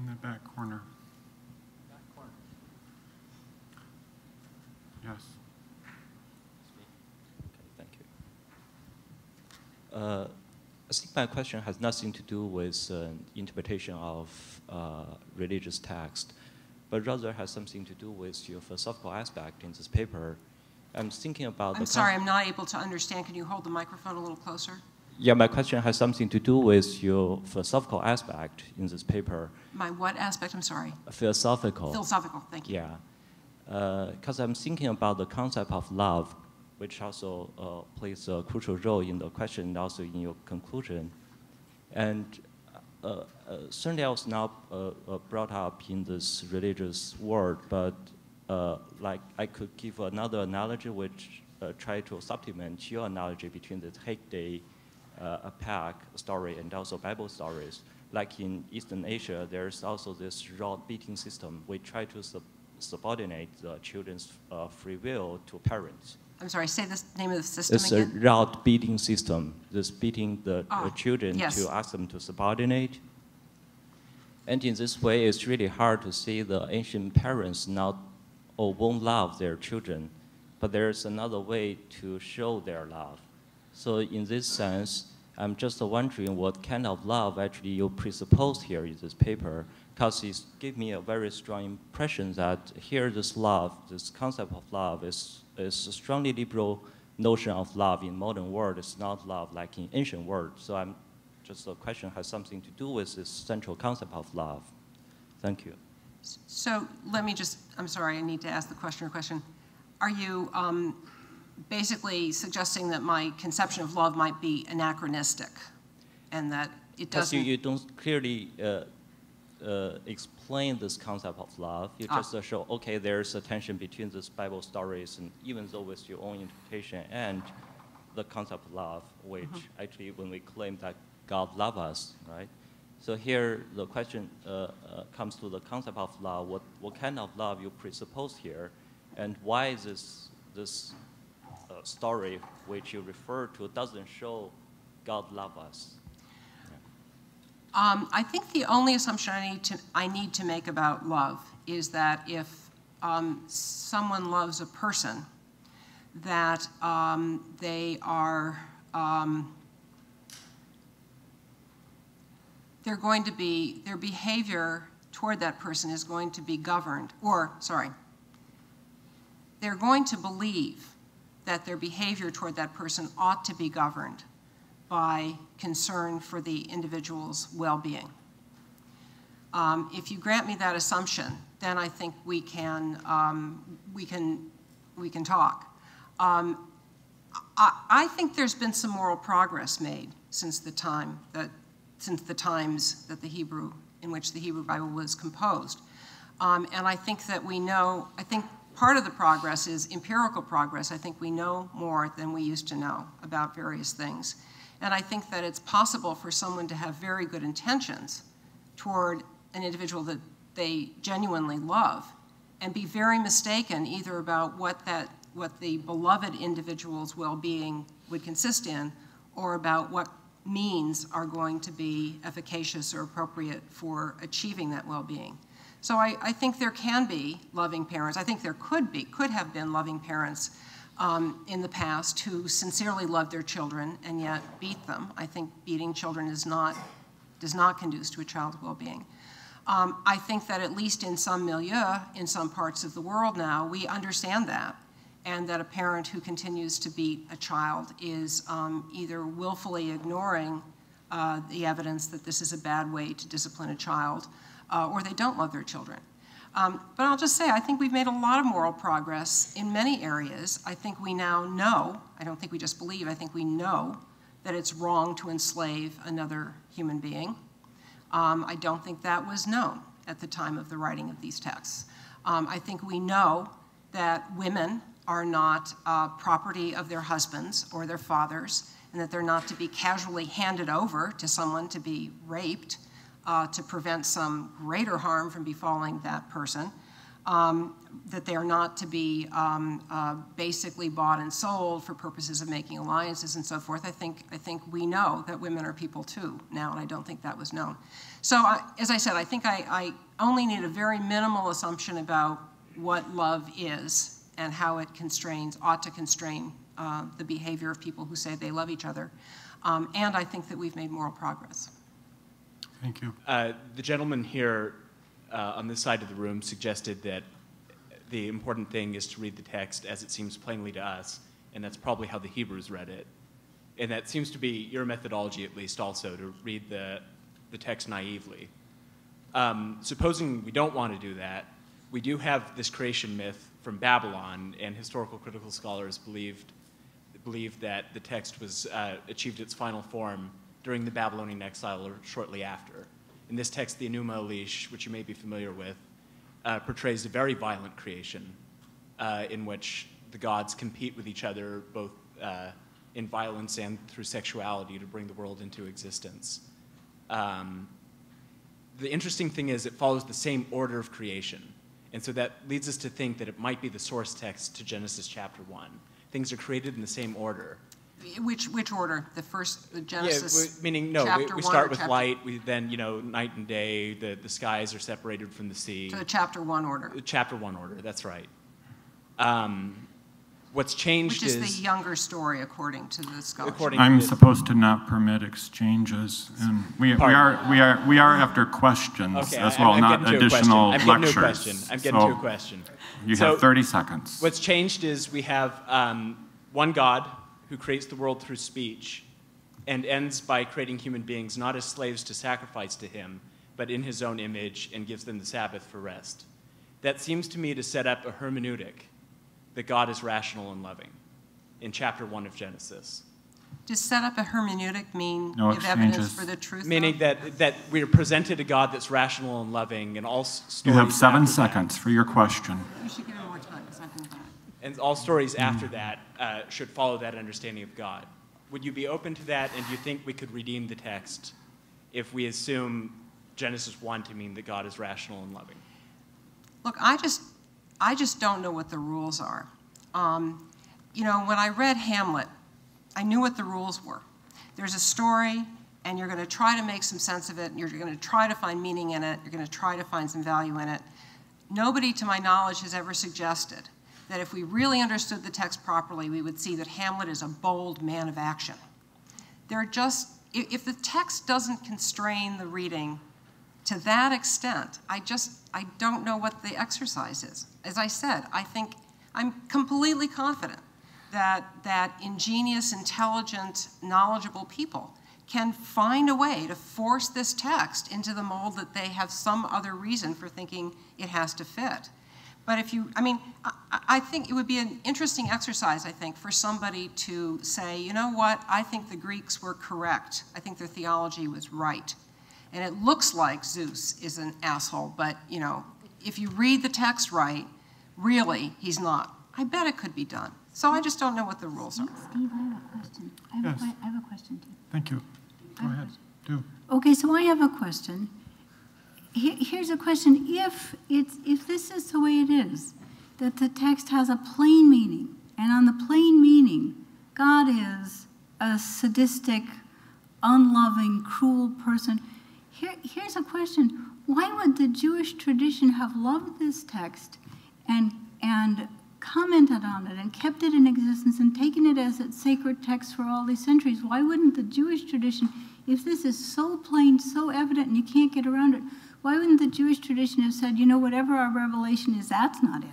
In the back corner. Back corner. Yes. Okay, thank you. I think my question has nothing to do with interpretation of religious text, but rather has something to do with your philosophical aspect in this paper. I'm thinking about I'm sorry, I'm not able to understand. Can you hold the microphone a little closer? Yeah, my question has something to do with your philosophical aspect in this paper. My what aspect? I'm sorry. Philosophical. Philosophical, thank you. Yeah, because I'm thinking about the concept of love, which also plays a crucial role in the question and also in your conclusion. And certainly I was not brought up in this religious world, but like I could give another analogy which try to supplement your analogy between the Take Day Pack story and also Bible stories. Like in Eastern Asia, there's also this rod beating system. We try to subordinate the children's free will to parents. I'm sorry, say the name of the system again. It's a rod beating system. This beating the children to ask them to subordinate. And in this way, it's really hard to see the ancient parents not or won't love their children, but there's another way to show their love. So in this sense, I'm just wondering what kind of love actually you presuppose here in this paper, because it gives me a very strong impression that here this love, this concept of love is a strongly liberal notion of love in modern world. It's not love like in ancient world. So the question has something to do with this central concept of love. Thank you. So let me just, I'm sorry, I need to ask the questioner a question. Are you basically suggesting that my conception of love might be anachronistic and that it doesn't... You don't clearly explain this concept of love. You just show, okay, there's a tension between these Bible stories, and even though with your own interpretation and the concept of love, which actually when we claim that God loves us, right? So here the question comes to the concept of love. What kind of love you presuppose here, and why this story which you refer to doesn't show God loves us? I think the only assumption I need to make about love is that if someone loves a person, that they are they're going to be, their behavior toward that person is going to be governed, or sorry, they're going to believe that their behavior toward that person ought to be governed by concern for the individual's well-being. If you grant me that assumption, then I think we can talk. I think there's been some moral progress made since the times that in which the Hebrew Bible was composed, and I think that we know. I think part of the progress is empirical progress. I think we know more than we used to know about various things. And I think that it's possible for someone to have very good intentions toward an individual that they genuinely love and be very mistaken either about what the beloved individual's well-being would consist in, or about what means are going to be efficacious or appropriate for achieving that well-being. So I think there can be loving parents. I think there could have been loving parents in the past who sincerely loved their children and yet beat them. I think beating children does not conduce to a child's well-being. I think that at least in some milieu, in some parts of the world now, we understand that, and that a parent who continues to beat a child is either willfully ignoring the evidence that this is a bad way to discipline a child, or they don't love their children. But I'll just say, I think we've made a lot of moral progress in many areas. I think we now know, I don't think we just believe, I think we know that it's wrong to enslave another human being. I don't think that was known at the time of the writing of these texts. I think we know that women are not property of their husbands or their fathers, and that they're not to be casually handed over to someone to be raped to prevent some greater harm from befalling that person. that they are not to be basically bought and sold for purposes of making alliances and so forth. I think we know that women are people too now, and I don't think that was known. So as I said, I think I only need a very minimal assumption about what love is and how it ought to constrain the behavior of people who say they love each other. And I think that we've made moral progress. Thank you. The gentleman here on this side of the room suggested that the important thing is to read the text as it seems plainly to us, and that's probably how the Hebrews read it. And that seems to be your methodology, at least, also, to read the text naively. Supposing we don't want to do that, we do have this creation myth from Babylon, and historical critical scholars believe that the text was achieved its final form during the Babylonian exile or shortly after. In this text, the Enuma Elish, which you may be familiar with, portrays a very violent creation in which the gods compete with each other both in violence and through sexuality to bring the world into existence. The interesting thing is it follows the same order of creation. And so that leads us to think that it might be the source text to Genesis chapter 1. Things are created in the same order. Which order? The first, the Genesis? Yeah, meaning, no, we start with light, we then, night and day, the skies are separated from the sea. So the chapter 1 order. Chapter 1 order, that's right. What's changed is... Which is the younger story, according to the scholarship. I'm supposed to not permit exchanges, and we are after questions as well, not additional lectures. I'm getting to a question. You have 30 seconds. What's changed is we have one God who creates the world through speech and ends by creating human beings not as slaves to sacrifice to him, but in his own image, and gives them the Sabbath for rest. That seems to me to set up a hermeneutic that God is rational and loving in chapter 1 of Genesis. Does set up a hermeneutic mean no give evidence for the truth? Meaning that we are presented a God that's rational and loving, and all stories. You have 7 seconds for your question. You should give him more time, because I think that. And all stories after that should follow that understanding of God. Would you be open to that, and do you think we could redeem the text if we assume Genesis 1 to mean that God is rational and loving? Look, I just don't know what the rules are. When I read Hamlet, I knew what the rules were. There's a story, and you're going to try to make some sense of it, and you're going to try to find meaning in it, you're going to try to find some value in it. Nobody, to my knowledge, has ever suggested that if we really understood the text properly, we would see that Hamlet is a bold man of action. If the text doesn't constrain the reading to that extent, I don't know what the exercise is. As I said, I'm completely confident that ingenious, intelligent, knowledgeable people can find a way to force this text into the mold that they have some other reason for thinking it has to fit. But I think it would be an interesting exercise, for somebody to say, you know what, I think the Greeks were correct. I think their theology was right. And it looks like Zeus is an asshole, but, if you read the text right, really, he's not. I bet it could be done. So I just don't know what the rules are. Steve, I have a question. I have a question, too. Thank you. Go ahead. Do. Okay, so I have a question. Here's a question. If this is the way it is, that the text has a plain meaning, and on the plain meaning, God is a sadistic, unloving, cruel person, here's a question. Why would the Jewish tradition have loved this text and commented on it and kept it in existence and taken it as its sacred text for all these centuries? Why wouldn't the Jewish tradition, if this is so plain, so evident, and you can't get around it, why wouldn't the Jewish tradition have said, whatever our revelation is, that's not it?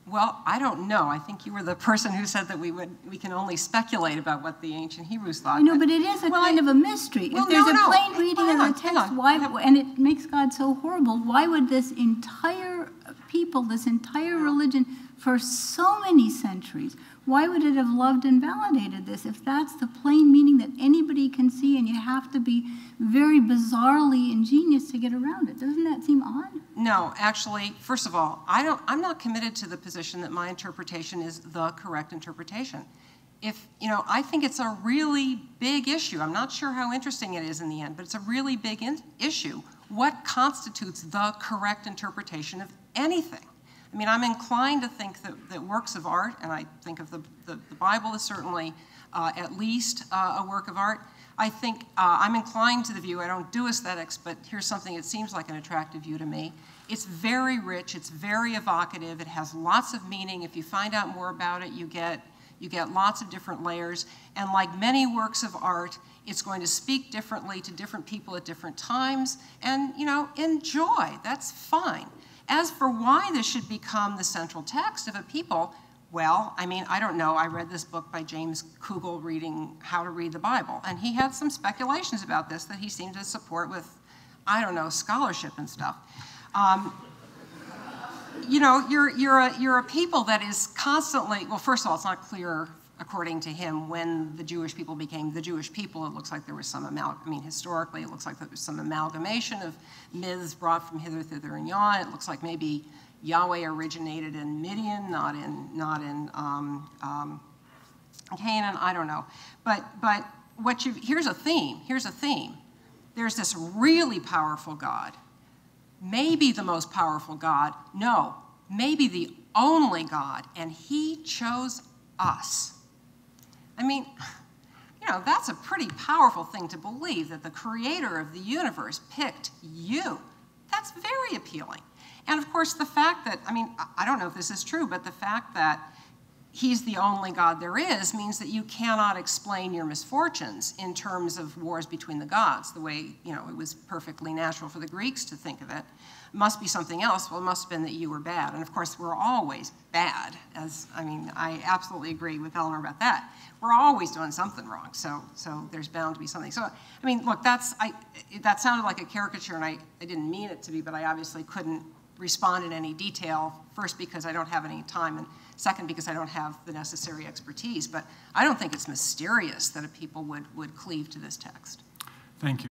Well, I don't know. I think you were the person who said that we can only speculate about what the ancient Hebrews thought. But it is kind of a mystery. If there's a plain reading of the text, and it makes God so horrible, why would this entire people, this entire religion, for so many centuries, why would it have loved and validated this if that's the plain meaning that anybody can see and you have to be very bizarrely ingenious to get around it? Doesn't that seem odd? No, actually, first of all, I'm not committed to the position that my interpretation is the correct interpretation. I think it's a really big issue. I'm not sure how interesting it is in the end, but it's a really big issue what constitutes the correct interpretation of anything? I mean, I'm inclined to think that works of art, and I think of the Bible as certainly at least a work of art. I think I'm inclined to the view, I don't do aesthetics, but here's something that seems like an attractive view to me. It's very rich, it's very evocative, it has lots of meaning. If you find out more about it, you get lots of different layers. And like many works of art, it's going to speak differently to different people at different times. And, you know, enjoy, that's fine. As for why this should become the central text of a people, well, I mean, I don't know. I read this book by James Kugel reading How to Read the Bible, and he had some speculations about this that he seemed to support with, I don't know, scholarship and stuff. You know, you're a people that is constantly, well, first of all, it's not clear, according to him, when the Jewish people became the Jewish people. It looks like there was some historically, it looks like there was some amalgamation of myths brought from hither, thither, and yon. It looks like maybe Yahweh originated in Midian, not in Canaan. I don't know, but here's a theme. There's this really powerful God, maybe the most powerful God. No, maybe the only God, and He chose us. I mean, you know, that's a pretty powerful thing to believe, that the creator of the universe picked you. That's very appealing. And of course, the fact that, I mean, I don't know if this is true, but the fact that He's the only God there is means that you cannot explain your misfortunes in terms of wars between the gods, the way, you know, it was perfectly natural for the Greeks to think of it. It must be something else. Well, it must have been that you were bad. And of course, we're always bad, I absolutely agree with Eleanor about that. We're always doing something wrong, so there's bound to be something. So, I mean, look, that sounded like a caricature, and I didn't mean it to be, but I obviously couldn't respond in any detail, first because I don't have any time, and second because I don't have the necessary expertise. But I don't think it's mysterious that a people would cleave to this text. Thank you.